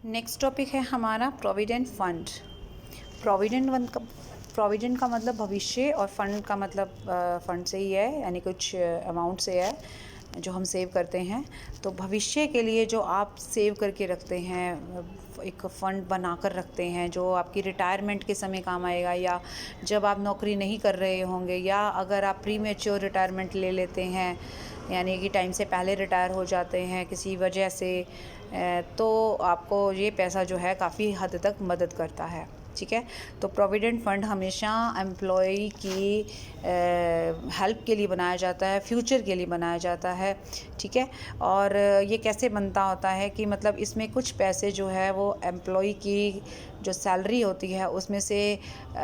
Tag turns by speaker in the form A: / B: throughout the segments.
A: Next topic है हमारा provident fund. Provident का मतलब भविष्य और फंड का मतलब फंड से ही है, यानी कुछ अमाउंट से है जो हम सेव करते हैं। तो भविष्य के लिए जो आप सेव करके रखते हैं, एक फ़ंड बनाकर रखते हैं जो आपकी रिटायरमेंट के समय काम आएगा, या जब आप नौकरी नहीं कर रहे होंगे, या अगर आप प्री मैच्योर रिटायरमेंट ले लेते हैं, यानी कि टाइम से पहले रिटायर हो जाते हैं किसी वजह से, तो आपको ये पैसा जो है काफ़ी हद तक मदद करता है। ठीक है, तो प्रोविडेंट फ़ंड हमेशा एम्प्लॉय की हेल्प के लिए बनाया जाता है, फ्यूचर के लिए बनाया जाता है। ठीक है, और ये कैसे बनता होता है कि मतलब इसमें कुछ पैसे जो है वो एम्प्लॉय की जो सैलरी होती है उसमें से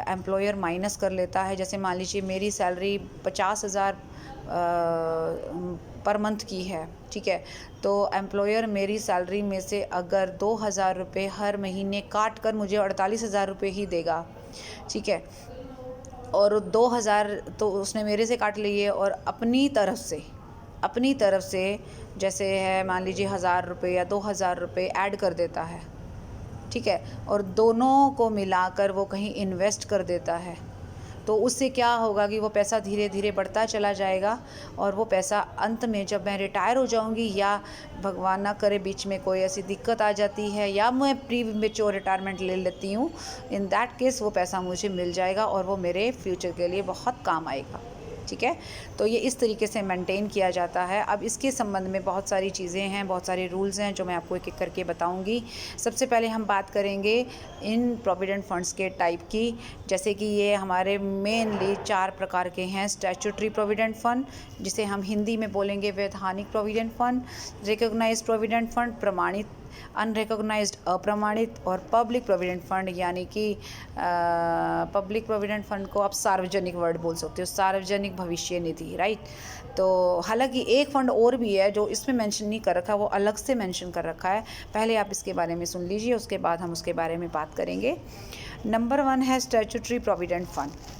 A: एम्प्लॉयर माइनस कर लेता है। जैसे मान लीजिए मेरी सैलरी 50,000 पर मंथ की है। ठीक है, तो एम्प्लॉयर मेरी सैलरी में से अगर 2,000 रुपये हर महीने काट कर मुझे 48,000 रुपये ही देगा। ठीक है, और 2,000 तो उसने मेरे से काट लिए और अपनी तरफ से जैसे है मान लीजिए 1,000 रुपये या 2,000 रुपये ऐड कर देता है। ठीक है, और दोनों को मिलाकर वो कहीं इन्वेस्ट कर देता है। तो उससे क्या होगा कि वो पैसा धीरे धीरे बढ़ता चला जाएगा, और वो पैसा अंत में जब मैं रिटायर हो जाऊंगी, या भगवान ना करे बीच में कोई ऐसी दिक्कत आ जाती है, या मैं प्री मेच्योर रिटायरमेंट ले लेती हूँ, इन दैट केस वो पैसा मुझे मिल जाएगा और वो मेरे फ्यूचर के लिए बहुत काम आएगा। ठीक है, तो ये इस तरीके से मेंटेन किया जाता है। अब इसके संबंध में बहुत सारी चीज़ें हैं, बहुत सारे रूल्स हैं जो मैं आपको एक एक करके बताऊंगी। सबसे पहले हम बात करेंगे इन प्रोविडेंट फंड्स के टाइप की, जैसे कि ये हमारे मेनली 4 प्रकार के हैं। स्टैट्यूटरी प्रोविडेंट फंड, जिसे हम हिंदी में बोलेंगे वैधानिक provident fund, recognised provident fund, प्रमाणित अनरिकॉग्नाइज्ड अप्रमाणित, और पब्लिक प्रोविडेंट फंड, यानी कि पब्लिक प्रोविडेंट फंड को आप सार्वजनिक वर्ड बोल सकते हो, सार्वजनिक भविष्य निधि। राइट, तो हालांकि एक फंड और भी है जो इसमें मेंशन नहीं कर रखा, वो अलग से मेंशन कर रखा है। पहले आप इसके बारे में सुन लीजिए, उसके बाद हम उसके बारे में बात करेंगे। नंबर 1 है statutory provident fund.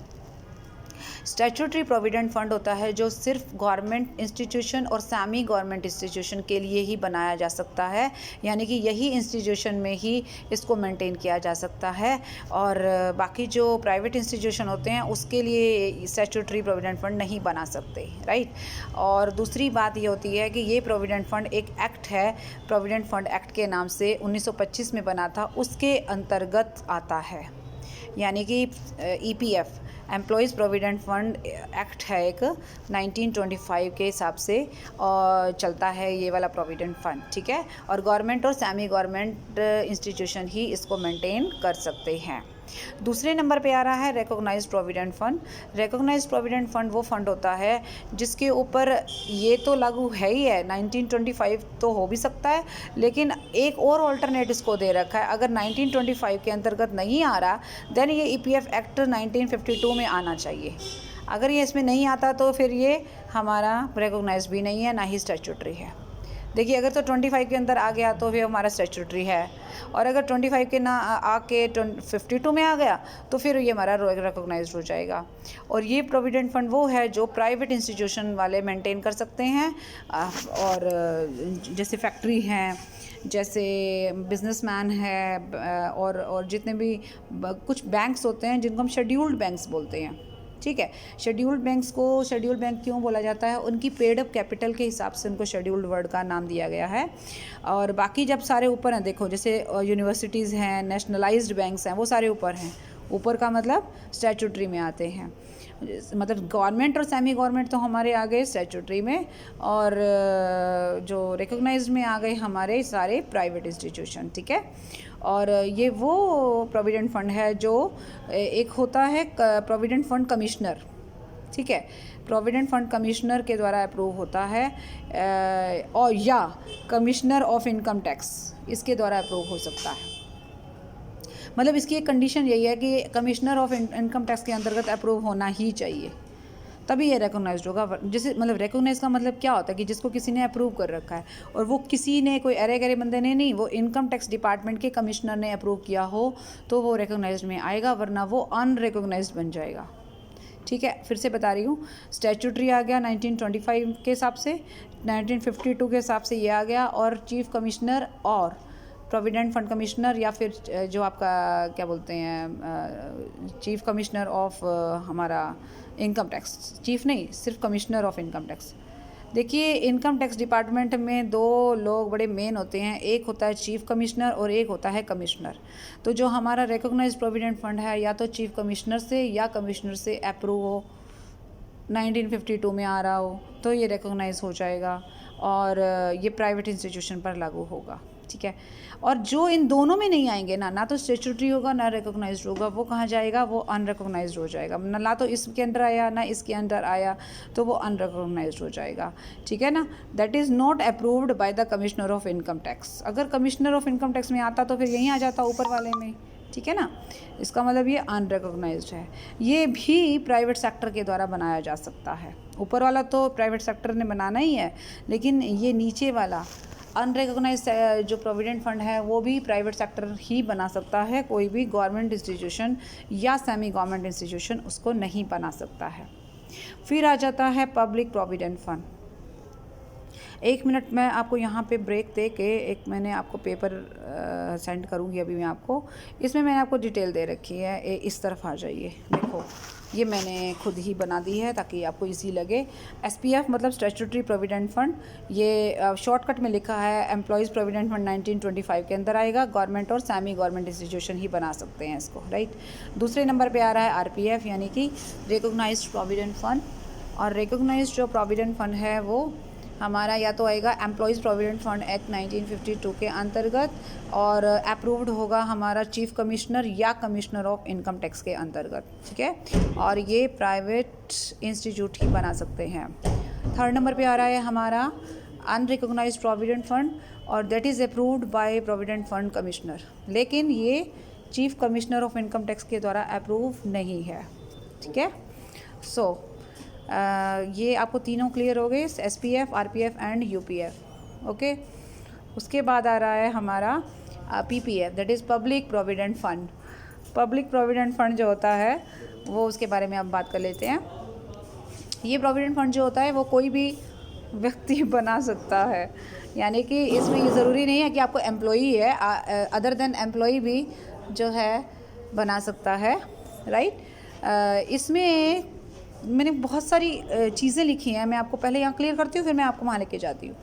A: Statutory provident fund होता है जो सिर्फ गवर्नमेंट इंस्टीट्यूशन और सेमी गवर्नमेंट इंस्टीट्यूशन के लिए ही बनाया जा सकता है, यानी कि यही इंस्टीट्यूशन में ही इसको मेंटेन किया जा सकता है, और बाकी जो प्राइवेट इंस्टीट्यूशन होते हैं उसके लिए स्टैट्यूटरी प्रोविडेंट फंड नहीं बना सकते। राइट, और दूसरी बात ये होती है कि ये प्रोविडेंट फंड एक एक्ट है, प्रोविडेंट फंड एक्ट के नाम से 1925 में बना था, उसके अंतर्गत आता है, यानी कि EPF employees provident fund act है एक 1925 के हिसाब से और चलता है ये वाला प्रोविडेंट फंड। ठीक है, और गवर्नमेंट और सेमी गवर्नमेंट इंस्टीट्यूशन ही इसको मेंटेन कर सकते हैं। दूसरे नंबर पे आ रहा है recognised provident fund. Recognised provident fund वो फंड होता है जिसके ऊपर ये तो लागू है ही है, 1925 तो हो भी सकता है, लेकिन एक और ऑल्टरनेट इसको दे रखा है। अगर 1925 के अंतर्गत नहीं आ रहा, देन ये EPF एक्ट 1952 में आना चाहिए। अगर ये इसमें नहीं आता तो फिर ये हमारा रिकॉग्नाइज्ड भी नहीं है, ना ही स्टैट्यूटरी है। देखिए, अगर तो 25 के अंदर आ गया तो फिर हमारा स्टैट्यूटरी है, और अगर 25 के ना आके 52 में आ गया तो फिर ये हमारा रिकॉग्नाइज्ड हो जाएगा। और ये प्रोविडेंट फंड वो है जो प्राइवेट इंस्टीट्यूशन वाले मेंटेन कर सकते हैं, और जैसे फैक्ट्री हैं, जैसे बिजनेसमैन है, और जितने भी कुछ बैंक्स होते हैं जिनको हम शेड्यूल्ड बैंक्स बोलते हैं। ठीक है, शेड्यूल्ड बैंक्स को शेड्यूल्ड बैंक क्यों बोला जाता है? उनकी पेड अप कैपिटल के हिसाब से उनको शेड्यूल्ड वर्ड का नाम दिया गया है। और बाकी जब सारे ऊपर हैं, देखो जैसे यूनिवर्सिटीज़ हैं, नेशनलाइज्ड बैंक्स हैं, वो सारे ऊपर हैं। ऊपर का मतलब स्टैट्यूटरी में आते हैं, मतलब गवर्नमेंट और सेमी गवर्नमेंट तो हमारे आ गए स्टैट्यूटरी में, और जो रिकॉग्नाइज्ड में आ गए हमारे सारे प्राइवेट इंस्टीट्यूशन। ठीक है, और ये वो प्रोविडेंट फंड है जो एक होता है प्रोविडेंट फंड कमिश्नर। ठीक है, प्रोविडेंट फंड कमिश्नर के द्वारा अप्रूव होता है, और या कमिश्नर ऑफ इनकम टैक्स इसके द्वारा अप्रूव हो सकता है। मतलब इसकी एक कंडीशन यही है कि कमिश्नर ऑफ इनकम टैक्स के अंतर्गत अप्रूव होना ही चाहिए, तभी ये रिकॉग्नाइज्ड होगा। जैसे मतलब रिकॉग्नाइज का मतलब क्या होता है कि जिसको किसी ने अप्रूव कर रखा है, और वो किसी ने कोई अरे गरे बंदे ने नहीं, वो इनकम टैक्स डिपार्टमेंट के कमिश्नर ने अप्रूव किया हो तो वो रिकॉग्नाइज्ड में आएगा, वरना वो अनरिकॉग्नाइज्ड बन जाएगा। ठीक है, फिर से बता रही हूँ, स्टैट्यूटरी आ गया 1925 के हिसाब से, 1952 के हिसाब से ये आ गया, और चीफ कमिश्नर और प्रोविडेंट फंड कमिश्नर या फिर जो आपका क्या बोलते हैं चीफ कमिश्नर ऑफ हमारा इनकम टैक्स, चीफ नहीं सिर्फ कमिश्नर ऑफ इनकम टैक्स। देखिए इनकम टैक्स डिपार्टमेंट में दो लोग बड़े मेन होते हैं, एक होता है चीफ कमिश्नर और एक होता है कमिश्नर। तो जो हमारा रिकॉग्नाइज्ड प्रोविडेंट फंड है या तो चीफ कमिश्नर से या कमिश्नर से अप्रूव हो, 1952 में आ रहा हो तो ये रिकॉग्नाइज हो जाएगा और ये प्राइवेट इंस्टीट्यूशन पर लागू होगा, ठीक है। और जो इन दोनों में नहीं आएंगे ना तो स्टेचुटरी होगा ना रिकॉग्नाइज्ड होगा, वो कहाँ जाएगा, वो अनरिकॉग्नाइज्ड हो जाएगा। ना तो इसके अंदर आया ना इसके अंदर आया तो वो अनरिकॉग्नाइज्ड हो जाएगा, ठीक है ना। That is not approved by the commissioner of income tax. अगर कमिश्नर ऑफ इनकम टैक्स में आता तो फिर यहीं आ जाता ऊपर वाले में, ठीक है ना। इसका मतलब ये अनरिकॉग्नाइज्ड है। ये भी प्राइवेट सेक्टर के द्वारा बनाया जा सकता है। ऊपर वाला तो प्राइवेट सेक्टर ने बनाना ही है, लेकिन ये नीचे वाला अनरिकॉग्नाइज जो प्रोविडेंट फंड है वो भी प्राइवेट सेक्टर ही बना सकता है, कोई भी गवर्नमेंट इंस्टीट्यूशन या सेमी गवर्नमेंट इंस्टीट्यूशन उसको नहीं बना सकता है। फिर आ जाता है पब्लिक प्रोविडेंट फंड। 1 मिनट मैं आपको यहाँ पे ब्रेक दे के एक मैंने आपको पेपर सेंड करूँगी अभी मैं आपको, इसमें मैंने आपको डिटेल दे रखी है। इस तरफ आ जाइए, देखो ये मैंने खुद ही बना दी है ताकि आपको इजी लगे। SPF मतलब स्टैट्यूटरी प्रोविडेंट फंड, ये शॉर्टकट में लिखा है एम्प्लॉयज़ प्रोविडेंट फंड 1925 के अंदर आएगा। गवर्नमेंट और सेमी गवर्नमेंट इंस्टीट्यूशन ही बना सकते हैं इसको, राइट। दूसरे नंबर पे आ रहा है RPF यानी कि रिकॉग्नाइज्ड प्रोविडेंट फंड। और रिकॉग्नाइज्ड जो प्रोविडेंट फंड है वो हमारा या तो आएगा एम्प्लॉयज़ प्रोविडेंट फंड एक्ट 1952 के अंतर्गत और अप्रूव्ड होगा हमारा चीफ कमिश्नर या कमिश्नर ऑफ इनकम टैक्स के अंतर्गत, ठीक है। और ये प्राइवेट इंस्टीट्यूट ही बना सकते हैं। थर्ड नंबर पे आ रहा है हमारा अनरिकॉग्नाइज्ड प्रोविडेंट फंड और that is approved by provident fund commissioner, लेकिन ये chief commissioner of income tax के द्वारा अप्रूव नहीं है, ठीक है। सो ये आपको तीनों क्लियर हो गए, SPF, RPF and UPF, okay. उसके बाद आ रहा है हमारा PPF that is public provident fund. Public provident fund जो होता है वो उसके बारे में अब बात कर लेते हैं। ये प्रोविडेंट फंड जो होता है वो कोई भी व्यक्ति बना सकता है, यानी कि इसमें ये ज़रूरी नहीं है कि आपको एम्प्लॉई है, अदर देन एम्प्लॉई भी जो है बना सकता है, राइट। इसमें मैंने बहुत सारी चीज़ें लिखी हैं, मैं आपको पहले यहाँ क्लियर करती हूँ फिर मैं आपको वहाँ लेके जाती हूँ।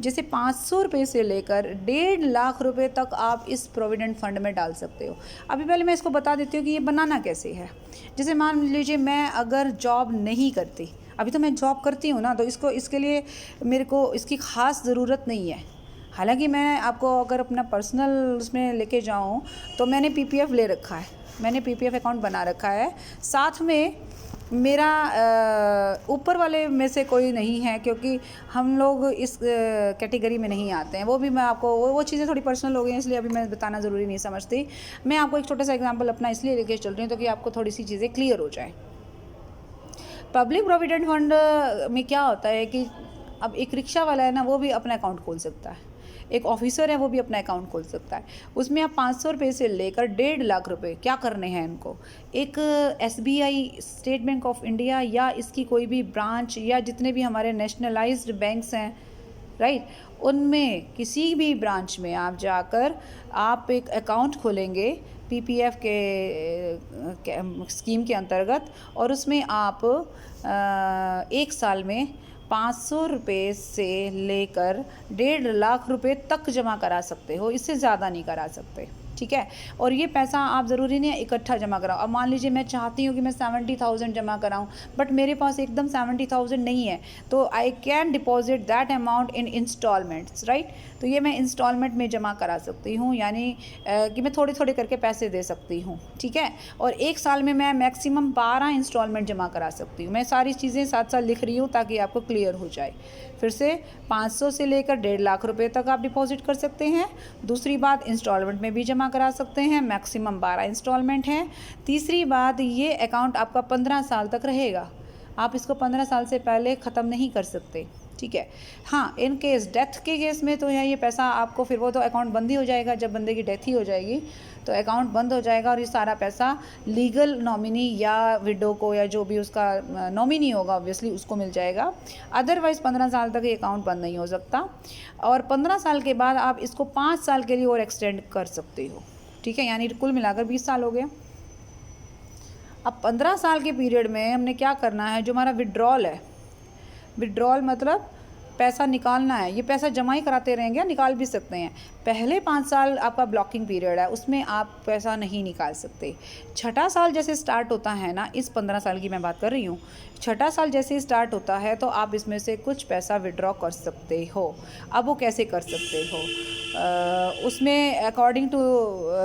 A: जैसे 500 रुपये से लेकर 1.5 लाख रुपए तक आप इस प्रोविडेंट फंड में डाल सकते हो। अभी पहले मैं इसको बता देती हूँ कि ये बनाना कैसे है। जैसे मान लीजिए मैं अगर जॉब नहीं करती, अभी तो मैं जॉब करती हूँ ना, तो इसके लिए मेरे को इसकी ख़ास ज़रूरत नहीं है। हालांकि मैं आपको अगर अपना पर्सनल उसमें लेके जाऊँ तो मैंने PPF ले रखा है, मैंने PPF अकाउंट बना रखा है। साथ में मेरा ऊपर वाले में से कोई नहीं है क्योंकि हम लोग इस कैटेगरी में नहीं आते हैं। वो भी मैं आपको वो चीज़ें थोड़ी पर्सनल हो गई हैं, इसलिए अभी मैं बताना ज़रूरी नहीं समझती। मैं आपको एक छोटा सा एग्जांपल अपना इसलिए लेके चल रही हूँ ताकि आपको थोड़ी सी चीज़ें क्लियर हो जाए। पब्लिक प्रोविडेंट फंड में क्या होता है कि अब एक रिक्शा वाला है ना, वो भी अपना अकाउंट खोल सकता है, एक ऑफिसर है वो भी अपना अकाउंट खोल सकता है। उसमें आप 500 रुपये से लेकर 1.5 लाख रुपए क्या करने हैं इनको, एक SBI state bank of India या इसकी कोई भी ब्रांच या जितने भी हमारे नेशनलाइज्ड बैंक्स हैं, राइट, उनमें किसी भी ब्रांच में आप जाकर आप एक अकाउंट खोलेंगे PPF के स्कीम के अंतर्गत और उसमें आप 1 साल में 500 रुपये से लेकर 1.5 लाख रुपए तक जमा करा सकते हो, इससे ज़्यादा नहीं करा सकते, ठीक है। और ये पैसा आप ज़रूरी नहीं है इकट्ठा जमा कराओ। अब मान लीजिए मैं चाहती हूँ कि मैं 70,000 जमा कराऊँ, बट मेरे पास एकदम 70,000 नहीं है, तो I can deposit that amount in instalments, right. तो ये मैं इंस्टॉलमेंट में जमा करा सकती हूँ, यानी कि मैं थोड़े थोड़े करके पैसे दे सकती हूँ, ठीक है। और 1 साल में मैं मैक्सिमम 12 इंस्टॉलमेंट जमा करा सकती हूँ। मैं सारी चीज़ें साथ साथ लिख रही हूँ ताकि आपको क्लियर हो जाए। फिर से 500 से लेकर 1.5 लाख रुपए तक आप डिपॉजिट कर सकते हैं। दूसरी बात, इंस्टॉलमेंट में भी जमा करा सकते हैं, मैक्सिमम 12 इंस्टॉलमेंट हैं। तीसरी बात, ये अकाउंट आपका 15 साल तक रहेगा, आप इसको 15 साल से पहले ख़त्म नहीं कर सकते, ठीक है। हाँ, इन केस डेथ के केस में तो ये पैसा आपको फिर वो तो अकाउंट बंद ही हो जाएगा, जब बंदे की डेथ ही हो जाएगी तो अकाउंट बंद हो जाएगा और ये सारा पैसा लीगल नॉमिनी या विडो को या जो भी उसका नॉमिनी होगा ऑब्वियसली उसको मिल जाएगा। अदरवाइज़ 15 साल तक ये अकाउंट बंद नहीं हो सकता और 15 साल के बाद आप इसको 5 साल के लिए और एक्सटेंड कर सकते हो, ठीक है। यानी कुल मिलाकर 20 साल हो गए। अब 15 साल के पीरियड में हमने क्या करना है, जो हमारा विड्रॉल है, विड्रॉल मतलब पैसा निकालना है, ये पैसा जमा ही कराते रहेंगे, निकाल भी सकते हैं। पहले 5 साल आपका ब्लॉकिंग पीरियड है, उसमें आप पैसा नहीं निकाल सकते। छठा साल जैसे स्टार्ट होता है ना, इस 15 साल की मैं बात कर रही हूँ, छठा साल जैसे स्टार्ट होता है तो आप इसमें से कुछ पैसा विड्रॉ कर सकते हो। अब वो कैसे कर सकते हो, उसमें अकॉर्डिंग टू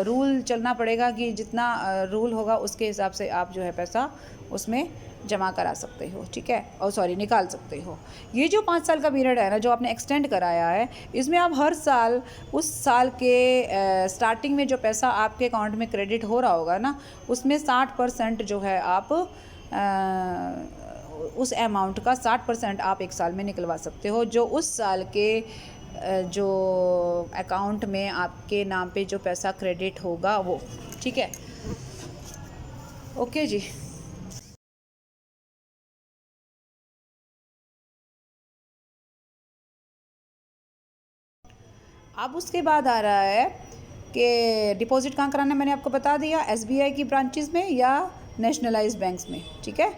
A: रूल चलना पड़ेगा कि जितना रूल होगा उसके हिसाब से आप जो है पैसा उसमें जमा करा सकते हो, ठीक है, और सॉरी निकाल सकते हो। ये जो 5 साल का पीरियड है ना, जो आपने एक्सटेंड कराया है, इसमें आप हर साल उस साल के स्टार्टिंग में जो पैसा आपके अकाउंट में क्रेडिट हो रहा होगा ना, उसमें 60% जो है आप उस अमाउंट का 60% आप एक साल में निकलवा सकते हो, जो उस साल के जो अकाउंट में आपके नाम पे जो पैसा क्रेडिट होगा वो, ठीक है। ओके जी। अब उसके बाद आ रहा है कि डिपॉजिट कहाँ कराना है, मैंने आपको बता दिया, एसबीआई की ब्रांचेस में या नेशनलाइज्ड बैंक्स में, ठीक है।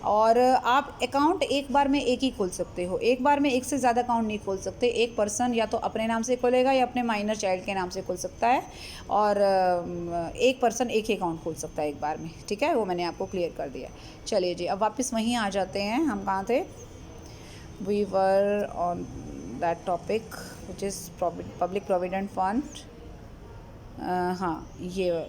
A: और आप अकाउंट एक बार में एक ही खोल सकते हो, एक बार में एक से ज़्यादा अकाउंट नहीं खोल सकते। एक पर्सन या तो अपने नाम से खोलेगा या अपने माइनर चाइल्ड के नाम से खोल सकता है, और एक पर्सन एक ही अकाउंट खोल सकता है एक बार में, ठीक है। वो मैंने आपको क्लियर कर दिया। चलिए जी, अब वापस वहीं आ जाते हैं, हम कहाँ थे, we were on that topic which is public provident fund. हाँ, ये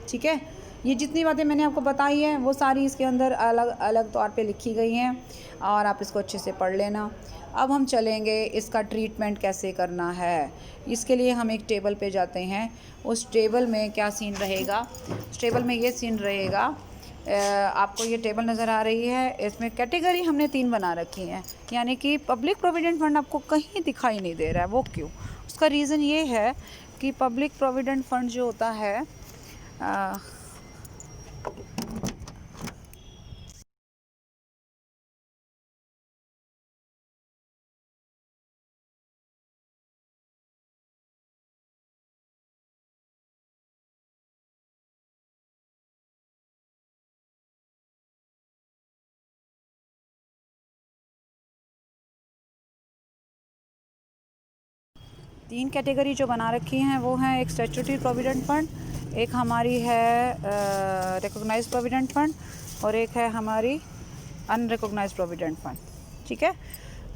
A: ठीक है। ये जितनी बातें मैंने आपको बताई हैं वो सारी इसके अंदर अलग अलग तौर पे लिखी गई हैं और आप इसको अच्छे से पढ़ लेना। अब हम चलेंगे इसका ट्रीटमेंट कैसे करना है। इसके लिए हम एक टेबल पे जाते हैं। उस टेबल में क्या सीन रहेगा, उस टेबल में ये सीन रहेगा, आपको ये टेबल नज़र आ रही है, इसमें कैटेगरी हमने 3 बना रखी हैं, यानी कि पब्लिक प्रोविडेंट फंड आपको कहीं दिखाई नहीं दे रहा है। वो क्यों? उसका रीज़न ये है कि पब्लिक प्रोविडेंट फंड जो होता है तीन कैटेगरी जो बना रखी हैं वो हैं, एक स्टैट्यूटरी प्रोविडेंट फंड, एक हमारी है रिकॉग्नाइज्ड प्रोविडेंट फंड और एक है हमारी अनरिकॉग्नाइज्ड प्रोविडेंट फंड, ठीक है।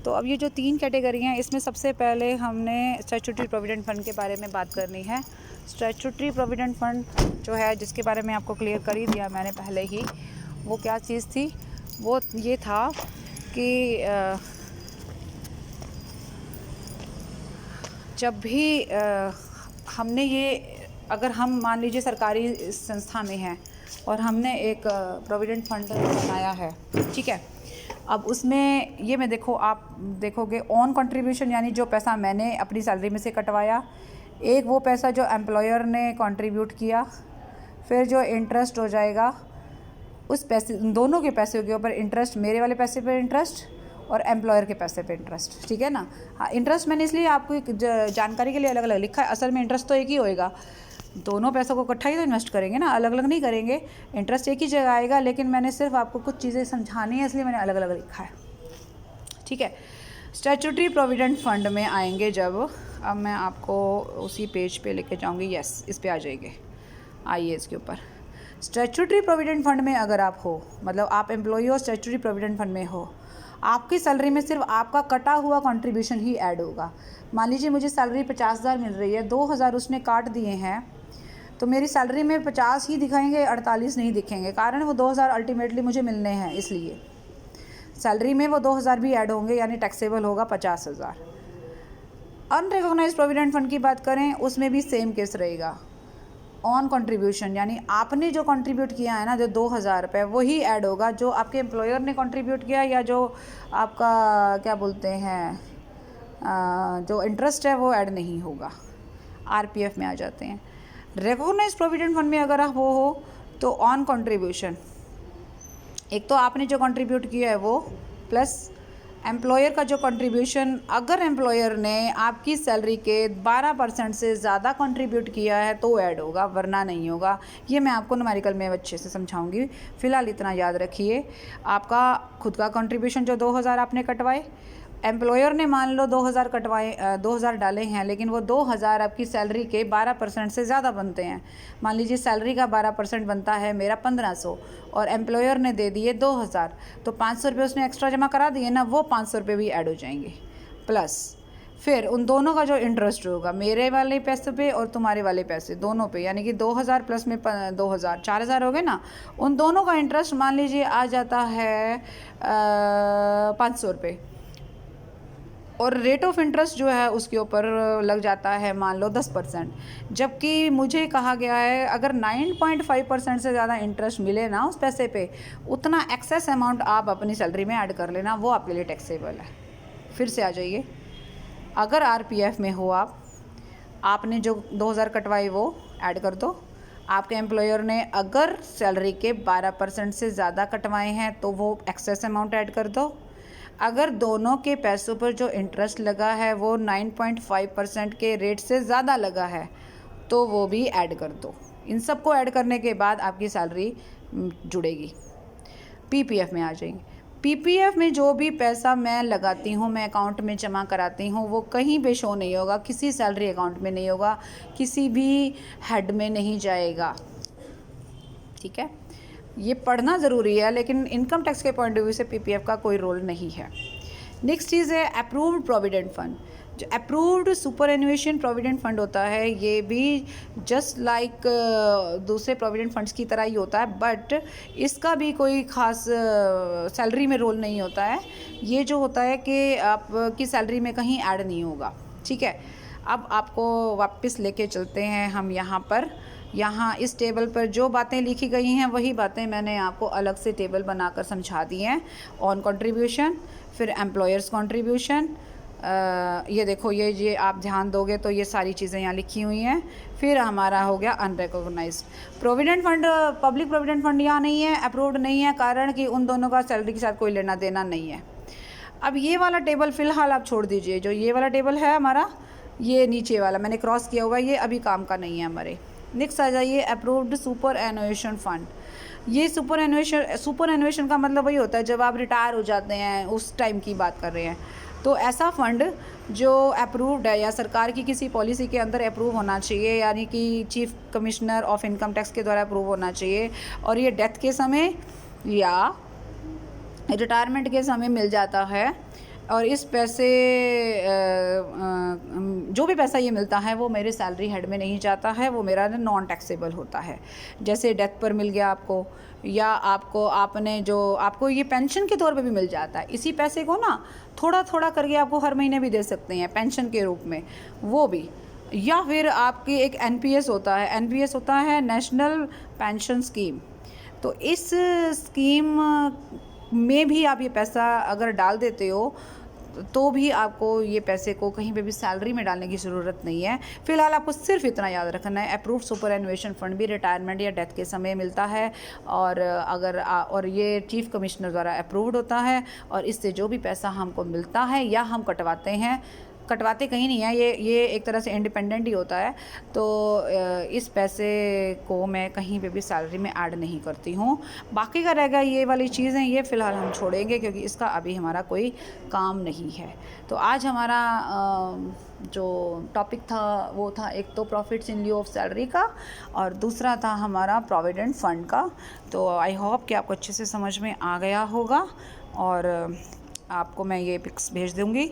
A: तो अब ये जो 3 कैटेगरी हैं, इसमें सबसे पहले हमने स्टैट्यूटरी प्रोविडेंट फंड के बारे में बात करनी है। स्टैट्यूटरी प्रोविडेंट फंड जो है, जिसके बारे में आपको क्लियर कर ही दिया मैंने पहले ही, वो क्या चीज़ थी, वो ये था कि जब भी हमने ये, अगर हम मान लीजिए सरकारी संस्था में हैं और हमने एक प्रोविडेंट फंड बनाया है, ठीक है। अब उसमें ये मैं देखो, आप देखोगे ऑन कंट्रीब्यूशन, यानी जो पैसा मैंने अपनी सैलरी में से कटवाया, एक वो पैसा जो एम्प्लॉयर ने कंट्रीब्यूट किया, फिर जो इंटरेस्ट हो जाएगा उस पैसे, दोनों के पैसे के ऊपर इंटरेस्ट, मेरे वाले पैसे पर इंटरेस्ट और एम्प्लॉयर के पैसे पे इंटरेस्ट, ठीक है ना। हाँ, इंटरेस्ट मैंने इसलिए आपको एक जानकारी के लिए अलग अलग लिखा है, असल में इंटरेस्ट तो एक ही होएगा, दोनों पैसों को इकट्ठा ही तो इन्वेस्ट करेंगे ना, अलग अलग नहीं करेंगे। इंटरेस्ट एक ही जगह आएगा, लेकिन मैंने सिर्फ आपको कुछ चीज़ें समझानी है इसलिए मैंने अलग अलग लिखा है, ठीक है। स्टैट्यूटरी प्रोविडेंट फंड में आएंगे जब, अब मैं आपको उसी पेज पे लेके जाऊँगी, यस इस पर आ जाएंगे, आइए इसके ऊपर। स्टैट्यूटरी प्रोविडेंट फंड में अगर आप हो, मतलब आप एम्प्लॉई हो, स्टैट्यूटरी प्रोविडेंट फंड में हो, आपकी सैलरी में सिर्फ आपका कटा हुआ कंट्रीब्यूशन ही ऐड होगा। मान लीजिए मुझे सैलरी 50,000 मिल रही है, 2,000 उसने काट दिए हैं, तो मेरी सैलरी में 50 ही दिखाएंगे, 48 नहीं दिखेंगे, कारण वो 2,000 अल्टीमेटली मुझे मिलने हैं, इसलिए सैलरी में वो 2,000 भी ऐड होंगे, यानी टैक्सेबल होगा 50,000। अनरिकॉग्नाइज्ड प्रोविडेंट फंड की बात करें, उसमें भी सेम केस रहेगा, ऑन कंट्रीब्यूशन, यानी आपने जो कंट्रीब्यूट किया है ना, जो 2000 रुपये, वही ऐड होगा। जो आपके एम्प्लॉयर ने कंट्रीब्यूट किया या जो आपका क्या बोलते हैं जो इंटरेस्ट है वो ऐड नहीं होगा, आरपीएफ में आ जाते हैं। रिकॉग्नाइज्ड प्रोविडेंट फंड में अगर आप वो हो तो ऑन कंट्रीब्यूशन, एक तो आपने जो कंट्रीब्यूट किया है वो, प्लस एम्प्लॉयर का जो कंट्रीब्यूशन, अगर एम्प्लॉयर ने आपकी सैलरी के 12% से ज़्यादा कंट्रीब्यूट किया है तो ऐड होगा, वरना नहीं होगा। ये मैं आपको न्यूमेरिकल में अच्छे से समझाऊंगी, फ़िलहाल इतना याद रखिए। आपका खुद का कंट्रीब्यूशन जो 2000 आपने कटवाए, एम्प्लॉयर ने मान लो 2000 कटवाए, 2000 डाले हैं, लेकिन वो 2000 आपकी सैलरी के 12% से ज़्यादा बनते हैं। मान लीजिए सैलरी का 12% बनता है मेरा 1500 और एम्प्लॉयर ने दे दिए 2000, तो 500 रुपये उसने एक्स्ट्रा जमा करा दिए ना, वो 500 रुपये भी ऐड हो जाएंगे। प्लस फिर उन दोनों का जो इंटरेस्ट होगा, मेरे वाले पैसे पे और तुम्हारे वाले पैसे दोनों पे, यानी कि 2000 प्लस में 2000, 4000 हो गए ना, उन दोनों का इंटरेस्ट मान लीजिए आ जाता है 500 रुपये, और रेट ऑफ इंटरेस्ट जो है उसके ऊपर लग जाता है मान लो 10%। जबकि मुझे कहा गया है अगर 9.5% से ज़्यादा इंटरेस्ट मिले ना उस पैसे पे, उतना एक्सेस अमाउंट आप अपनी सैलरी में ऐड कर लेना, वो आपके लिए टैक्सेबल है। फिर से आ जाइए, अगर आरपीएफ में हो आपने जो 2000 कटवाई वो ऐड कर दो। आपके एम्प्लॉयर ने अगर सैलरी के 12% से ज़्यादा कटवाए हैं तो वो एक्सेस अमाउंट ऐड कर दो। अगर दोनों के पैसों पर जो इंटरेस्ट लगा है वो 9.5% के रेट से ज़्यादा लगा है तो वो भी ऐड कर दो। इन सब को ऐड करने के बाद आपकी सैलरी जुड़ेगी। पीपीएफ में आ जाएंगे। पीपीएफ में जो भी पैसा मैं लगाती हूँ, मैं अकाउंट में जमा कराती हूँ, वो कहीं पे शो नहीं होगा, किसी सैलरी अकाउंट में नहीं होगा, किसी भी हेड में नहीं जाएगा। ठीक है, ये पढ़ना ज़रूरी है, लेकिन इनकम टैक्स के पॉइंट ऑफ व्यू से पीपीएफ का कोई रोल नहीं है। नेक्स्ट चीज़ है अप्रूव्ड प्रोविडेंट फंड। जो अप्रूव्ड सुपर एन्युएशन प्रोविडेंट फंड होता है, ये भी जस्ट लाइक दूसरे प्रोविडेंट फंड्स की तरह ही होता है, बट इसका भी कोई ख़ास सैलरी में रोल नहीं होता है। ये जो होता है कि आपकी सैलरी में कहीं ऐड नहीं होगा। ठीक है, अब आपको वापस लेके चलते हैं हम यहाँ इस टेबल पर जो बातें लिखी गई हैं वही बातें मैंने आपको अलग से टेबल बनाकर समझा दी हैं। ऑन कंट्रीब्यूशन, फिर एम्प्लॉयर्स कंट्रीब्यूशन, ये देखो, ये आप ध्यान दोगे तो ये सारी चीज़ें यहाँ लिखी हुई हैं। फिर हमारा हो गया unrecognised provident fund. Public provident fund यहाँ नहीं है, अप्रूव्ड नहीं है, कारण कि उन दोनों का सैलरी के साथ कोई लेना देना नहीं है। अब ये वाला टेबल फ़िलहाल आप छोड़ दीजिए, जो ये वाला टेबल है हमारा, ये नीचे वाला मैंने क्रॉस किया हुआ, ये अभी काम का नहीं है हमारे। नेक्स्ट आ जाइए अप्रूव्ड सुपर एनुएशन फ़ंड। ये सुपर एनुएशन का मतलब वही होता है जब आप रिटायर हो जाते हैं, उस टाइम की बात कर रहे हैं। तो ऐसा फ़ंड जो अप्रूव्ड है या सरकार की किसी पॉलिसी के अंदर अप्रूव होना चाहिए, यानी कि chief commissioner of income tax के द्वारा अप्रूव होना चाहिए, और ये डेथ के समय या रिटायरमेंट के समय मिल जाता है। और इस पैसे जो भी पैसा ये मिलता है वो मेरे सैलरी हेड में नहीं जाता है, वो मेरा नॉन टैक्सेबल होता है। जैसे डेथ पर मिल गया आपको, या आपको ये पेंशन के तौर पे भी मिल जाता है। इसी पैसे को ना थोड़ा थोड़ा करके आपको हर महीने भी दे सकते हैं पेंशन के रूप में, वो भी। या फिर आपकी एक एनपीएस होता है नेशनल पेंशन स्कीम। तो इस स्कीम में भी आप ये पैसा अगर डाल देते हो तो भी आपको ये पैसे को कहीं पे भी सैलरी में डालने की ज़रूरत नहीं है। फिलहाल आपको सिर्फ इतना याद रखना है, अप्रूव्ड सुपर एनुएशन फ़ंड भी रिटायरमेंट या डेथ के समय मिलता है, और ये चीफ कमिश्नर द्वारा अप्रूव्ड होता है, और इससे जो भी पैसा हमको मिलता है या हम कटवाते कहीं नहीं है, ये एक तरह से इंडिपेंडेंट ही होता है। तो इस पैसे को मैं कहीं पे भी सैलरी में ऐड नहीं करती हूँ। बाकी का रहेगा ये वाली चीज़ें, ये फ़िलहाल हम छोड़ेंगे क्योंकि इसका अभी हमारा कोई काम नहीं है। तो आज हमारा जो टॉपिक था वो था, एक तो प्रॉफिट्स इन लिeu ऑफ सैलरी का, और दूसरा था हमारा प्रोविडेंट फ़ंड का। तो आई होप कि आपको अच्छे से समझ में आ गया होगा, और आपको मैं ये पिक्स भेज दूँगी।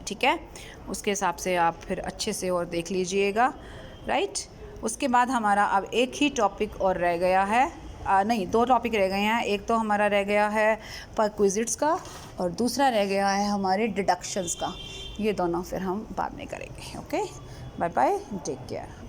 A: ठीक है, उसके हिसाब से आप फिर अच्छे से और देख लीजिएगा, राइट। उसके बाद हमारा अब एक ही टॉपिक और रह गया है, नहीं, 2 टॉपिक रह गए हैं। एक तो हमारा रह गया है परक्विजिट्स का, और दूसरा रह गया है हमारे डिडक्शंस का। ये दोनों फिर हम बाद में करेंगे। Okay, bye bye, take care.